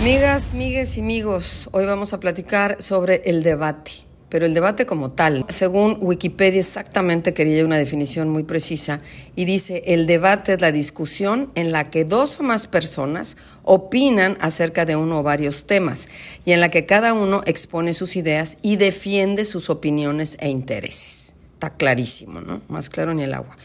Migas, migues y migos, hoy vamos a platicar sobre el debate, pero el debate como tal. Según Wikipedia exactamente quería una definición muy precisa y dice: el debate es la discusión en la que dos o más personas opinan acerca de uno o varios temas y en la que cada uno expone sus ideas y defiende sus opiniones e intereses. Está clarísimo, ¿no? Más claro ni el agua.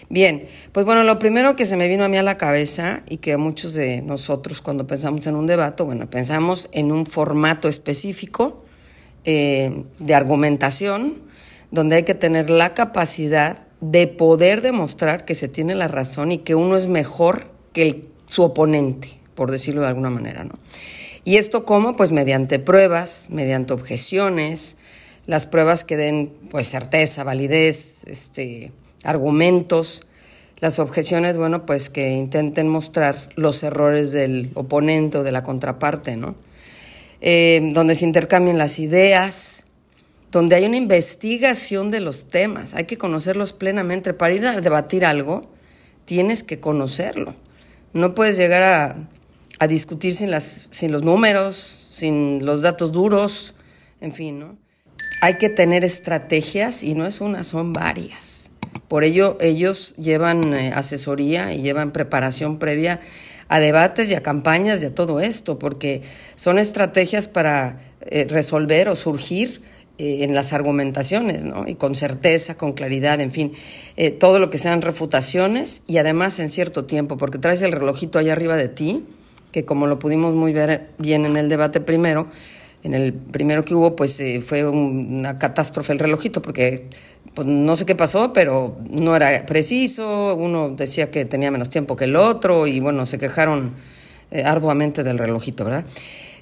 Bien, pues bueno, lo primero que se me vino a mí a la cabeza y que a muchos de nosotros cuando pensamos en un debate, bueno, pensamos en un formato específico de argumentación donde hay que tener la capacidad de poder demostrar que se tiene la razón y que uno es mejor que su oponente, por decirlo de alguna manera, ¿no? ¿Y esto cómo? Pues mediante pruebas, mediante objeciones, las pruebas que den pues certeza, validez, argumentos, las objeciones, bueno, pues que intenten mostrar los errores del oponente o de la contraparte, ¿no? Donde se intercambien las ideas, donde hay una investigación de los temas, hay que conocerlos plenamente. Para ir a debatir algo, tienes que conocerlo. No puedes llegar a discutir sin los números, sin los datos duros, en fin, ¿no? Hay que tener estrategias y no es una, son varias. Por ello, ellos llevan asesoría y llevan preparación previa a debates y a campañas y a todo esto, porque son estrategias para resolver o surgir en las argumentaciones, ¿no? Y con certeza, con claridad, en fin, todo lo que sean refutaciones y además en cierto tiempo, porque traes el relojito allá arriba de ti, que como lo pudimos muy bien en el debate primero, en el primero que hubo, pues fue una catástrofe el relojito, porque pues, no sé qué pasó, pero no era preciso, uno decía que tenía menos tiempo que el otro, y bueno, se quejaron arduamente del relojito, ¿verdad?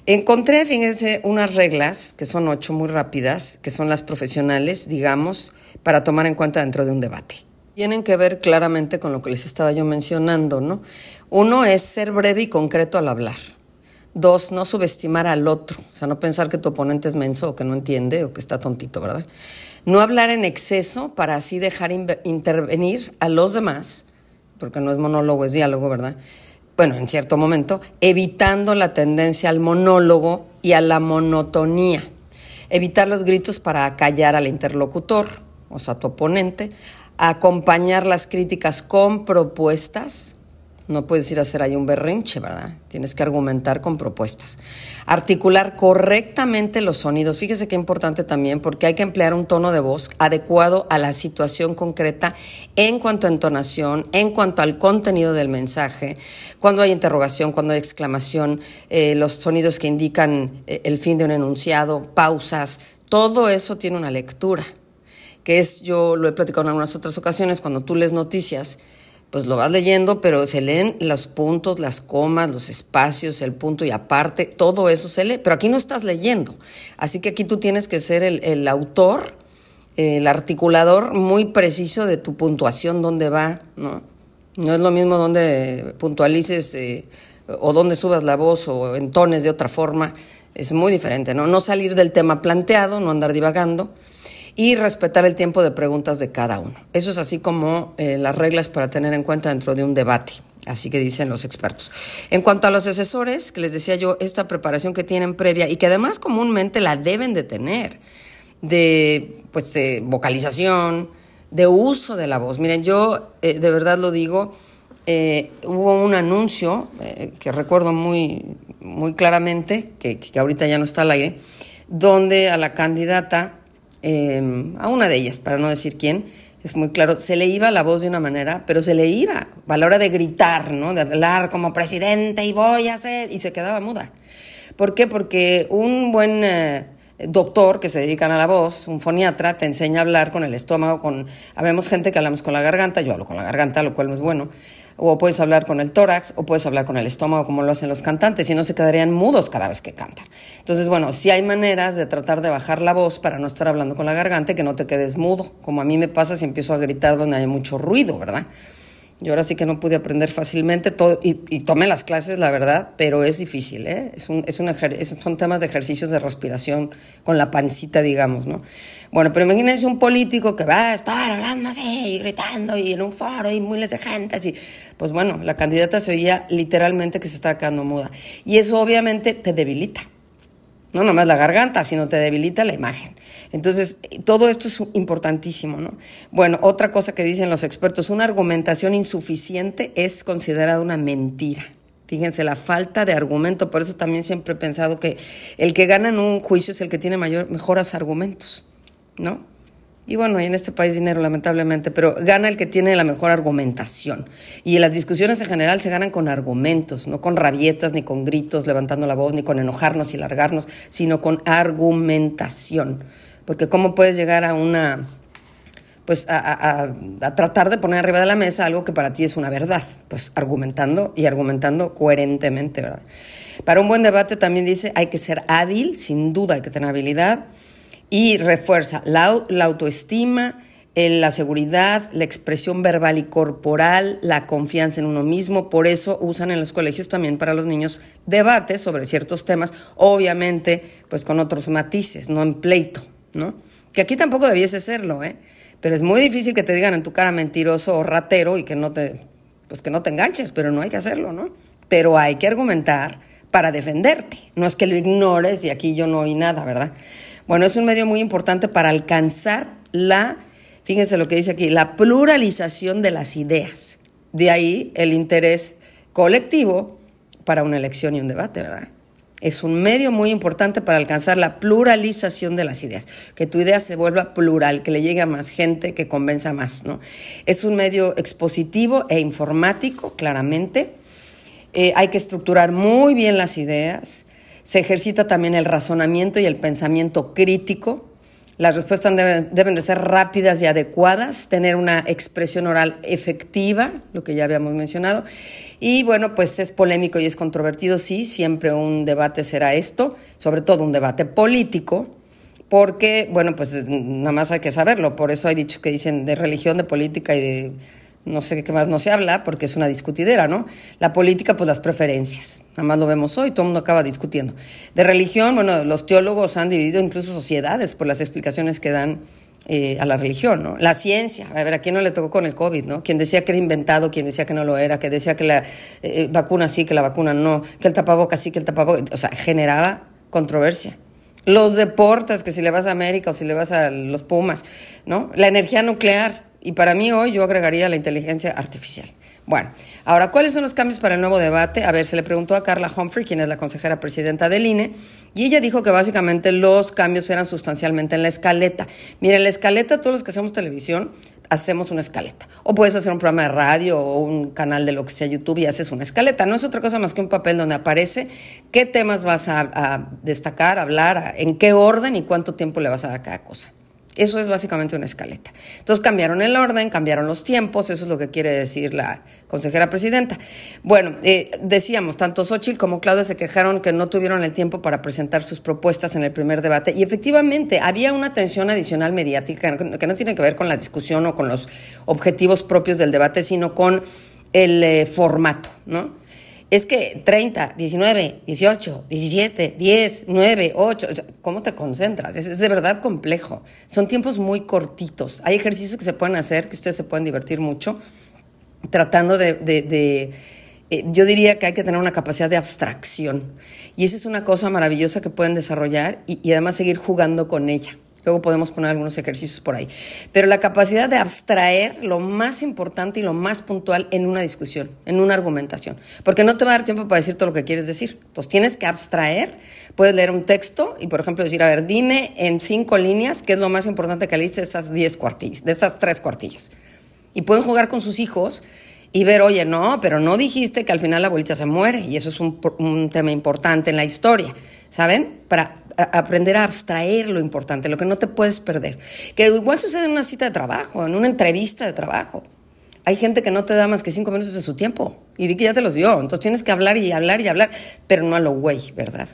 Encontré, fíjense, unas reglas, que son 8 muy rápidas, que son las profesionales, digamos, para tomar en cuenta dentro de un debate. Tienen que ver claramente con lo que les estaba yo mencionando, ¿no? Uno es ser breve y concreto al hablar. 2, no subestimar al otro, o sea, no pensar que tu oponente es menso o que no entiende o que está tontito, ¿verdad? No hablar en exceso para así dejar intervenir a los demás, porque no es monólogo, es diálogo, ¿verdad? Bueno, en cierto momento, evitando la tendencia al monólogo y a la monotonía. Evitar los gritos para acallar al interlocutor, o sea, a tu oponente. Acompañar las críticas con propuestas. No puedes ir a hacer ahí un berrinche, ¿verdad? Tienes que argumentar con propuestas. Articular correctamente los sonidos. Fíjese qué importante también, porque hay que emplear un tono de voz adecuado a la situación concreta en cuanto a entonación, en cuanto al contenido del mensaje, cuando hay interrogación, cuando hay exclamación, los sonidos que indican el fin de un enunciado, pausas, todo eso tiene una lectura, que es, yo lo he platicado en algunas otras ocasiones, cuando tú lees noticias, pues lo vas leyendo, pero se leen los puntos, las comas, los espacios, el punto y aparte, todo eso se lee, pero aquí no estás leyendo. Así que aquí tú tienes que ser el autor, el articulador muy preciso de tu puntuación, dónde va, ¿no? No es lo mismo donde puntualices o donde subas la voz o entones de otra forma, es muy diferente, ¿no? No salir del tema planteado, no andar divagando. Y respetar el tiempo de preguntas de cada uno. Eso es así como las reglas para tener en cuenta dentro de un debate, así que dicen los expertos. En cuanto a los asesores, que les decía yo, esta preparación que tienen previa y que además comúnmente la deben de tener, de vocalización, de uso de la voz. Miren, yo de verdad lo digo, hubo un anuncio que recuerdo muy, muy claramente, que ahorita ya no está al aire, donde a la candidata, a una de ellas, para no decir quién, es muy claro, se le iba la voz de una manera, pero se le iba a la hora de gritar, ¿no? De hablar como presidente y voy a hacer, y se quedaba muda. ¿Por qué? Porque un buen doctor que se dedican a la voz, un foniatra, te enseña a hablar con el estómago, habemos gente que hablamos con la garganta, yo hablo con la garganta, lo cual no es bueno, o puedes hablar con el tórax, o puedes hablar con el estómago, como lo hacen los cantantes, si no se quedarían mudos cada vez que cantan. Entonces, bueno, sí hay maneras de tratar de bajar la voz para no estar hablando con la garganta y que no te quedes mudo, como a mí me pasa si empiezo a gritar donde hay mucho ruido, ¿verdad? Yo ahora sí que no pude aprender fácilmente todo, y tomé las clases, la verdad, pero es difícil, ¿eh? Son temas de ejercicios de respiración con la pancita, digamos, ¿no? Bueno, pero imagínense un político que va a estar hablando así, y gritando, y en un foro, y miles de gente, así. pues bueno, la candidata se oía literalmente que se estaba quedando muda. Y eso obviamente te debilita. No nomás la garganta, sino te debilita la imagen. Entonces, todo esto es importantísimo, ¿no? Bueno, otra cosa que dicen los expertos, una argumentación insuficiente es considerada una mentira. Fíjense, la falta de argumento, por eso también siempre he pensado que el que gana en un juicio es el que tiene mejores argumentos, ¿no? Y bueno, y en este país dinero, lamentablemente, pero gana el que tiene la mejor argumentación. Y en las discusiones en general se ganan con argumentos, no con rabietas, ni con gritos, levantando la voz, ni con enojarnos y largarnos, sino con argumentación. Porque ¿cómo puedes llegar a una... pues a tratar de poner arriba de la mesa algo que para ti es una verdad? Pues argumentando y argumentando coherentemente, ¿verdad? Para un buen debate también dice, hay que ser hábil, sin duda hay que tener habilidad, y refuerza la autoestima, la seguridad, la expresión verbal y corporal, la confianza en uno mismo. Por eso usan en los colegios también para los niños debates sobre ciertos temas, obviamente pues con otros matices, no en pleito, ¿no? Que aquí tampoco debiese serlo, pero es muy difícil que te digan en tu cara mentiroso o ratero y que no te enganches, pero no hay que hacerlo, ¿no? Pero hay que argumentar para defenderte, no es que lo ignores y aquí yo no oí nada, ¿verdad? Bueno, es un medio muy importante para alcanzar fíjense lo que dice aquí, la pluralización de las ideas. De ahí el interés colectivo para una elección y un debate, ¿verdad? Es un medio muy importante para alcanzar la pluralización de las ideas, que tu idea se vuelva plural, que le llegue a más gente, que convenza más, ¿no? Es un medio expositivo e informático, claramente. Hay que estructurar muy bien las ideas. Se ejercita también el razonamiento y el pensamiento crítico. Las respuestas deben de ser rápidas y adecuadas, tener una expresión oral efectiva, lo que ya habíamos mencionado. Y bueno, pues es polémico y es controvertido, sí, siempre un debate será esto, sobre todo un debate político, porque, bueno, pues nada más hay que saberlo. Por eso hay dichos que dicen de religión, de política y de... no sé qué más no se habla, porque es una discutidera, ¿no? La política, pues las preferencias, nada más lo vemos hoy, todo el mundo acaba discutiendo. De religión, bueno, los teólogos han dividido incluso sociedades por las explicaciones que dan a la religión, ¿no? La ciencia, a ver, ¿a quién no le tocó con el COVID, no? Quien decía que era inventado, quien decía que no lo era, que decía que la vacuna sí, que la vacuna no, que el tapabocas sí, que el tapabocas, o sea, generaba controversia. Los deportes, que si le vas a América o si le vas a los Pumas, ¿no? La energía nuclear. Y para mí hoy yo agregaría la inteligencia artificial. Bueno, ahora, ¿cuáles son los cambios para el nuevo debate? A ver, se le preguntó a Carla Humphrey, quien es la consejera presidenta del INE, y ella dijo que básicamente los cambios eran sustancialmente en la escaleta. Miren, la escaleta, todos los que hacemos televisión, hacemos una escaleta. O puedes hacer un programa de radio o un canal de lo que sea YouTube y haces una escaleta. No es otra cosa más que un papel donde aparece qué temas vas a destacar, hablar, en qué orden y cuánto tiempo le vas a dar a cada cosa. Eso es básicamente una escaleta. Entonces cambiaron el orden, cambiaron los tiempos, eso es lo que quiere decir la consejera presidenta. Bueno, decíamos, tanto Xóchitl como Claudia se quejaron que no tuvieron el tiempo para presentar sus propuestas en el primer debate y efectivamente había una tensión adicional mediática que no tiene que ver con la discusión o con los objetivos propios del debate, sino con el formato, ¿no? Es que 30, 19, 18, 17, 10, 9, 8, ¿cómo te concentras? Es de verdad complejo. Son tiempos muy cortitos. Hay ejercicios que se pueden hacer, que ustedes se pueden divertir mucho, tratando yo diría que hay que tener una capacidad de abstracción. Y esa es una cosa maravillosa que pueden desarrollar y además seguir jugando con ella. Luego podemos poner algunos ejercicios por ahí. Pero la capacidad de abstraer lo más importante y lo más puntual en una discusión, en una argumentación. Porque no te va a dar tiempo para decir todo lo que quieres decir. Entonces tienes que abstraer. Puedes leer un texto y, por ejemplo, decir, a ver, dime en 5 líneas qué es lo más importante que leíste de esas 10 cuartillas, de esas 3 cuartillas. Y pueden jugar con sus hijos y ver, oye, no, pero no dijiste que al final la abuelita se muere. Y eso es un tema importante en la historia, ¿saben? Para aprender a abstraer lo importante, lo que no te puedes perder. Que igual sucede en una cita de trabajo, en una entrevista de trabajo. Hay gente que no te da más que 5 minutos de su tiempo y di que ya te los dio. Entonces tienes que hablar y hablar y hablar, pero no a lo güey, ¿verdad?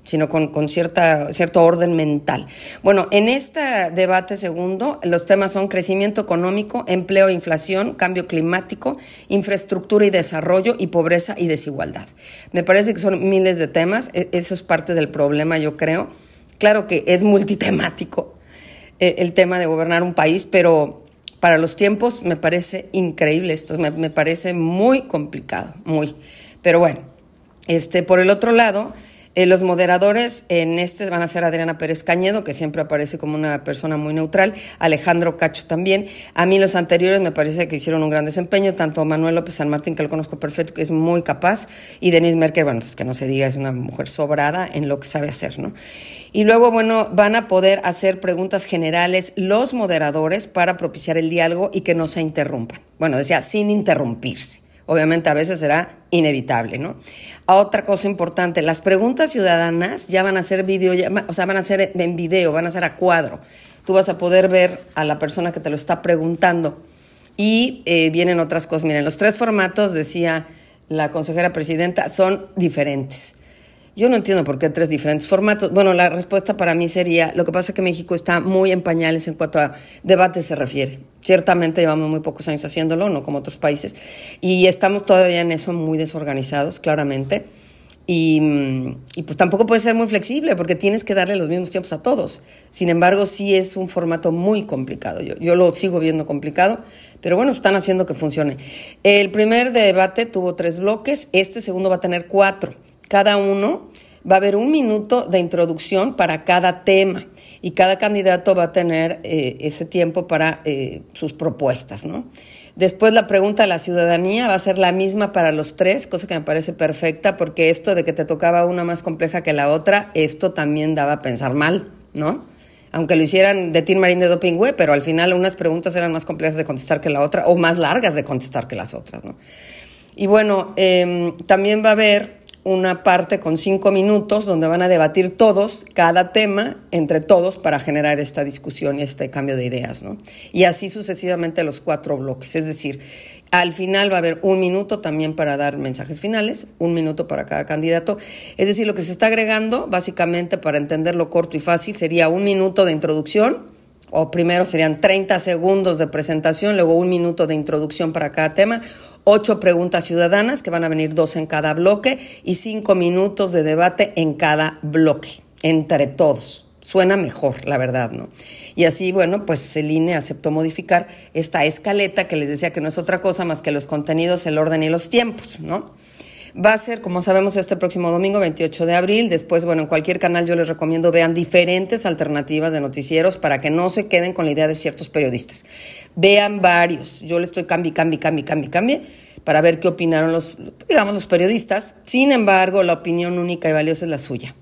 Sino con cierto orden mental. Bueno, en este debate segundo, los temas son crecimiento económico, empleo e inflación, cambio climático, infraestructura y desarrollo y pobreza y desigualdad. Me parece que son miles de temas, eso es parte del problema, yo creo. Claro que es multitemático el tema de gobernar un país, pero Para los tiempos me parece increíble esto, me parece muy complicado, muy. Pero bueno, por el otro lado, los moderadores en van a ser Adriana Pérez Cañedo, que siempre aparece como una persona muy neutral, Alejandro Cacho también. A mí los anteriores me parece que hicieron un gran desempeño, tanto Manuel López San Martín, que lo conozco perfecto, que es muy capaz, y Denise Merker, bueno, pues que no se diga, es una mujer sobrada en lo que sabe hacer, ¿no? Y luego, bueno, van a poder hacer preguntas generales los moderadores para propiciar el diálogo y que no se interrumpan. Bueno, decía, sin interrumpirse. Obviamente a veces será inevitable, ¿no? Otra cosa importante, las preguntas ciudadanas ya van a ser van a ser en video, van a ser a cuadro. Tú vas a poder ver a la persona que te lo está preguntando. Y vienen otras cosas. Miren, los 3 formatos, decía la consejera presidenta, son diferentes. Yo no entiendo por qué 3 diferentes formatos. Bueno, la respuesta para mí sería, lo que pasa es que México está muy en pañales en cuanto a debate se refiere. Ciertamente llevamos muy pocos años haciéndolo, no como otros países, y estamos todavía en eso muy desorganizados, claramente. Y pues tampoco puede ser muy flexible porque tienes que darle los mismos tiempos a todos. Sin embargo, sí es un formato muy complicado. Yo lo sigo viendo complicado, pero bueno, están haciendo que funcione. El primer debate tuvo 3 bloques, este segundo va a tener 4. Cada uno va a haber 1 minuto de introducción para cada tema y cada candidato va a tener ese tiempo para sus propuestas, ¿no? Después la pregunta a la ciudadanía va a ser la misma para los 3, cosa que me parece perfecta porque esto de que te tocaba una más compleja que la otra, esto también daba a pensar mal, ¿no? Aunque lo hicieran de Tin Marín de Dopingüe, pero al final unas preguntas eran más complejas de contestar que la otra o más largas de contestar que las otras, ¿no? Y bueno, también va a haber una parte con 5 minutos donde van a debatir todos, cada tema, entre todos, para generar esta discusión y este cambio de ideas, ¿no? Y así sucesivamente los 4 bloques. Es decir, al final va a haber 1 minuto también para dar mensajes finales, 1 minuto para cada candidato. Es decir, lo que se está agregando, básicamente, para entenderlo corto y fácil, sería 1 minuto de introducción, o primero serían 30 segundos de presentación, luego 1 minuto de introducción para cada tema, 8 preguntas ciudadanas, que van a venir 2 en cada bloque, y 5 minutos de debate en cada bloque, entre todos. Suena mejor, la verdad, ¿no? Y así, bueno, pues el INE aceptó modificar esta escaleta que les decía que no es otra cosa más que los contenidos, el orden y los tiempos, ¿no? Va a ser, como sabemos, este próximo domingo, 28 de abril. Después, bueno, en cualquier canal yo les recomiendo vean diferentes alternativas de noticieros para que no se queden con la idea de ciertos periodistas. Vean varios. Yo le estoy cambie para ver qué opinaron los periodistas. Sin embargo, la opinión única y valiosa es la suya.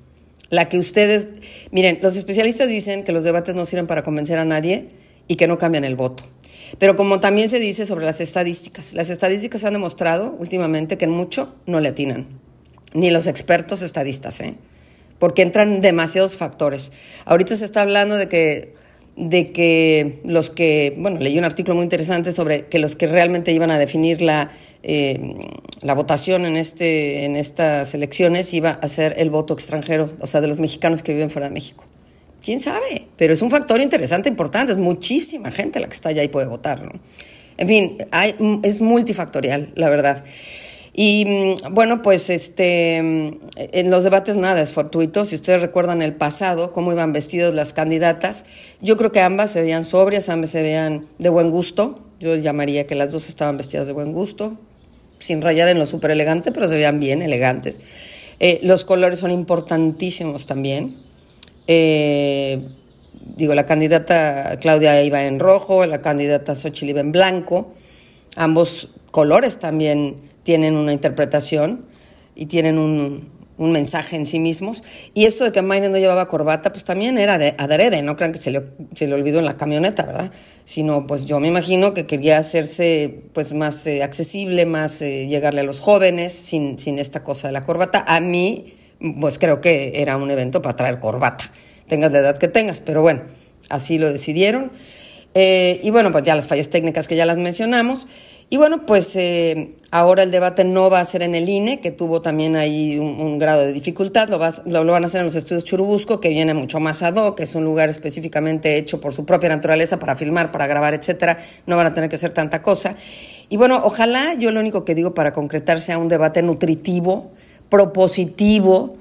La que ustedes... Miren, los especialistas dicen que los debates no sirven para convencer a nadie y que no cambian el voto. Pero como también se dice sobre las estadísticas han demostrado últimamente que en mucho no le atinan, ni los expertos estadistas, porque entran demasiados factores. Ahorita se está hablando de que los que, bueno, leí un artículo muy interesante sobre que los que realmente iban a definir la votación en estas elecciones iba a ser el voto extranjero, o sea, de los mexicanos que viven fuera de México. ¿Quién sabe? Pero es un factor interesante, importante. Es muchísima gente la que está allá y puede votar, ¿no? En fin, es multifactorial, la verdad. Y bueno, pues en los debates nada es fortuito. Si ustedes recuerdan el pasado, cómo iban vestidos las candidatas, yo creo que ambas se veían sobrias, ambas se veían de buen gusto. Yo llamaría que las dos estaban vestidas de buen gusto, sin rayar en lo súper elegante, pero se veían bien elegantes. Los colores son importantísimos también. La candidata Claudia iba en rojo, la candidata Xochitl iba en blanco. Ambos colores también tienen una interpretación y tienen un mensaje en sí mismos. Y esto de que Mayra no llevaba corbata, pues también era de adrede, no crean que se le olvidó en la camioneta, ¿verdad? Sino, pues yo me imagino que quería hacerse pues más accesible, más llegarle a los jóvenes sin esta cosa de la corbata. A mí, pues creo que era un evento para traer corbata, tengas la edad que tengas, pero bueno, así lo decidieron. Y bueno, pues ya las fallas técnicas que ya las mencionamos. Y bueno, pues ahora el debate no va a ser en el INE, que tuvo también ahí un grado de dificultad, lo van a hacer en los estudios Churubusco, que viene mucho más ad hoc, que es un lugar específicamente hecho por su propia naturaleza para filmar, para grabar, etcétera. No van a tener que hacer tanta cosa. Y bueno, ojalá, yo lo único que digo para concretar sea un debate nutritivo, propositivo,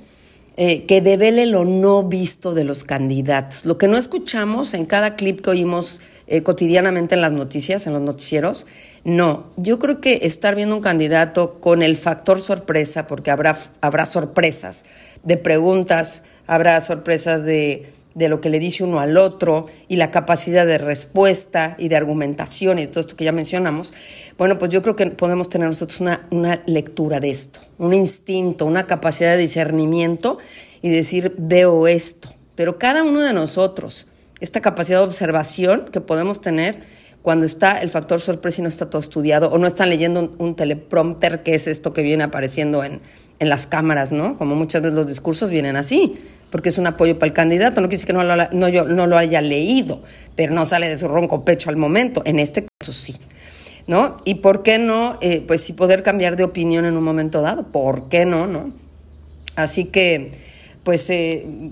que devele lo no visto de los candidatos. Lo que no escuchamos en cada clip que oímos cotidianamente en las noticias, en los noticieros, no. Yo creo que estar viendo un candidato con el factor sorpresa, porque habrá sorpresas de preguntas, habrá sorpresas de lo que le dice uno al otro y la capacidad de respuesta y de argumentación y todo esto que ya mencionamos, bueno, pues yo creo que podemos tener nosotros una lectura de esto, un instinto, una capacidad de discernimiento y decir, veo esto. Pero cada uno de nosotros, esta capacidad de observación que podemos tener cuando está el factor sorpresa y no está todo estudiado o no están leyendo un teleprompter, que es esto que viene apareciendo en las cámaras, ¿no? Como muchas veces los discursos vienen así, porque es un apoyo para el candidato, no quiere decir que no lo haya leído, pero no sale de su ronco pecho al momento, en este caso sí, ¿no? Y ¿por qué no? Pues sí poder cambiar de opinión en un momento dado, ¿por qué no, no? Así que, pues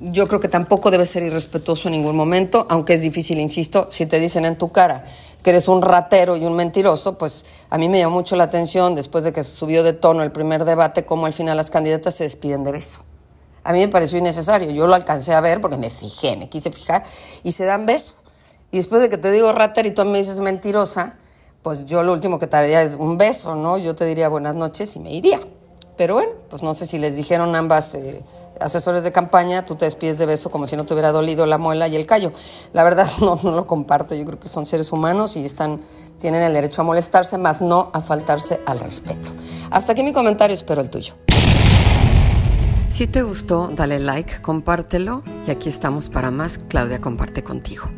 yo creo que tampoco debe ser irrespetuoso en ningún momento, aunque es difícil, insisto, si te dicen en tu cara que eres un ratero y un mentiroso, pues a mí me llamó mucho la atención, después de que se subió de tono el primer debate, cómo al final las candidatas se despiden de beso. A mí me pareció innecesario, yo lo alcancé a ver porque me quise fijar, y se dan beso. Y después de que te digo ratero y tú me dices mentirosa, pues yo lo último que te haría es un beso, ¿no? Yo te diría buenas noches y me iría. Pero bueno, pues no sé si les dijeron ambas asesores de campaña, tú te despides de beso como si no te hubiera dolido la muela y el callo. La verdad no lo comparto, yo creo que son seres humanos y tienen el derecho a molestarse, más no a faltarse al respeto. Hasta aquí mi comentario, espero el tuyo. Si te gustó, dale like, compártelo y aquí estamos para más. Claudia comparte contigo.